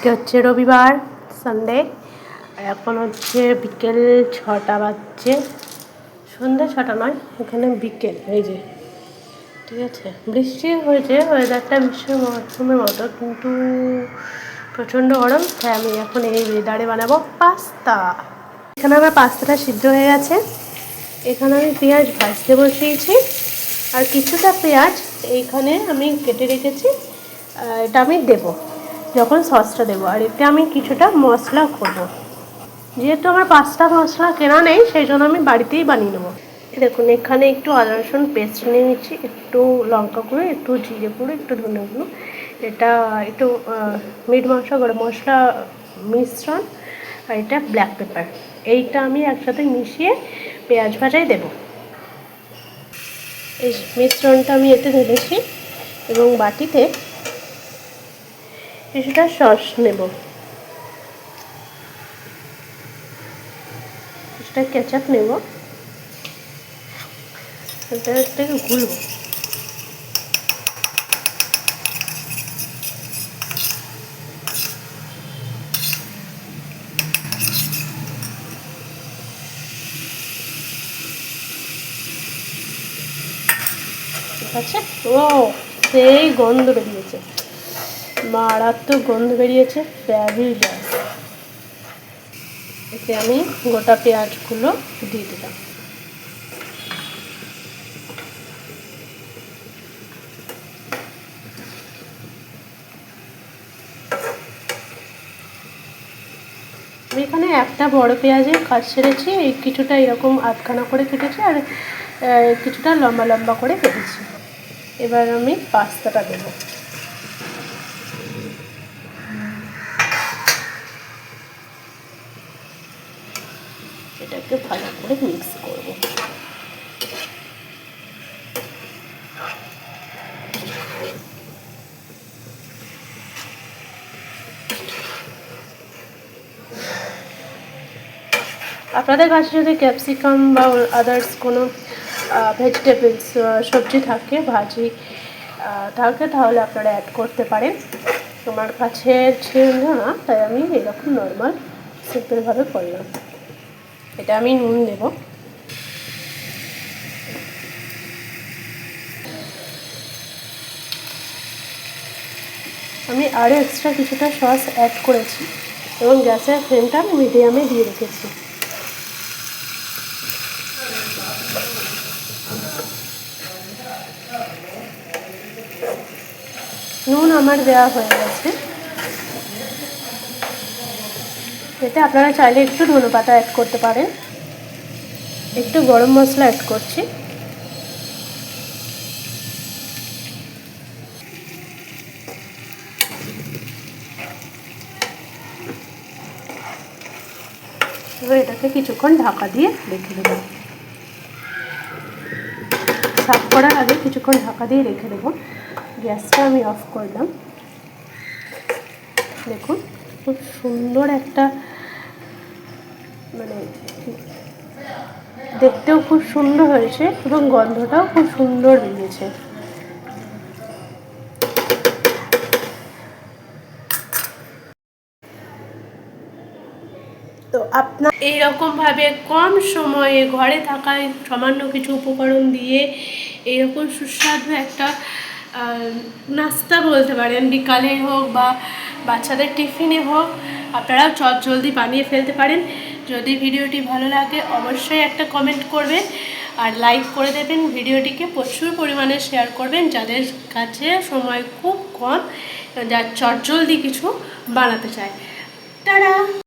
আজকে হচ্ছে রবিবার সানডে, আর এখন হচ্ছে বিকেল 6টা বাজছে। সন্ধ্যে 6টা নয়, এখানে বিকেল। এই যে ঠিক আছে, বৃষ্টি হয়েছে, ওয়েদারটা বিশ্বের মৌসুমের মতো, কিন্তু প্রচণ্ড গরম। তাই আমি এখন এই ওয়েদারে বানাবো পাস্তা। এখানে আমার পাস্তাটা সিদ্ধ হয়ে গেছে। এখানে আমি পেঁয়াজ ভাজতে বসিয়েছি, আর কিছুটা পেঁয়াজ এইখানে আমি কেটে রেখেছি। এটা আমি দেবো যখন সসটা দেবো, আর এতে আমি কিছুটা মশলা করবো। যেহেতু আমার পাস্তা মশলা কেনা নেই, সেই জন্য আমি বাড়িতেই বানিয়ে নেবো। দেখুন, এখানে একটু আদা রসুন পেস্ট নিয়ে নিচ্ছি, একটু লঙ্কা গুঁড়ো, একটু জিরে গুঁড়ো, একটু ধনে গুঁড়ো, এটা একটু মিট মশলা, গরম মশলা মিশ্রণ, আর এটা ব্ল্যাক পেপার। এইটা আমি একসাথে মিশিয়ে পেঁয়াজ ভাজায় দেবো। এই মিশ্রণটা আমি এতে ঢেলেছি, এবং বাটিতে কিছুটা সস নেব, কিছুটা কেচাপ নেব, এটাকে ঘুরব। ঠিক আছে। ও সেই গন্ধ বেরিয়েছে, মারাত্মক গন্ধ বেরিয়েছে, ফ্যাবুলাস। এতে আমি গোটা পেঁয়াজগুলো দিয়ে দিলাম। আমি এখানে একটা বড় পেঁয়াজের কাজ ছেড়েছি, এই কিছুটা এরকম আধখানা করে কেটেছি, আর কিছুটা লম্বা লম্বা করে কেটেছি। এবার আমি পাস্তাটা দেবো। এটাকে ভালো করে মিক্স করব। আপনাদের কাছে যদি ক্যাপসিকাম বা আদার্স কোনো ভেজিটেবলস সবজি থাকে, ভাজি থাকে, তাহলে আপনারা অ্যাড করতে পারেন। আমার কাছে ছিল না, তাই আমি এরকম নর্মাল সিম্পলভাবে করলাম। এটা আমি নুন দেব। আমি আরও এক্সট্রা কিছুটা সস অ্যাড করেছি, এবং গ্যাসের ফ্লেমটা আমি মিডিয়ামে দিয়ে রেখেছি। নুন আমার দেওয়া হয়ে গেছে। এতে আপনারা চাইলে একটু ধনেপাতা অ্যাড করতে পারেন। একটু গরম মশলা অ্যাড করছি। এবার এটাকে কিছুক্ষণ ঢাকা দিয়ে রেখে দেবো। সার্ভ করার আগে কিছুক্ষণ ঢাকা দিয়ে রেখে দেবো। গ্যাসটা আমি অফ করলাম। দেখুন, খুব সুন্দর একটা, মানে দেখতেও খুব সুন্দর হয়েছে, এবং গন্ধটাও খুব সুন্দর বেরিয়েছে। তো আপনার এইরকমভাবে কম সময়ে ঘরে থাকায় সামান্য কিছু উপকরণ দিয়ে এইরকম সুস্বাদু একটা নাস্তা বলতে পারেন, বিকালে হোক বা বাচ্চাদের টিফিনে হোক, আপনারাও চটজলদি বানিয়ে ফেলতে পারেন। যদি ভিডিওটি ভালো লাগে অবশ্যই একটা কমেন্ট করবেন, আর লাইক করে দেবেন। ভিডিওটিকে প্রচুর পরিমাণে শেয়ার করবেন যাদের কাছে সময় খুব কম, যার চটজলদি কিছু বানাতে চায়। টাটা।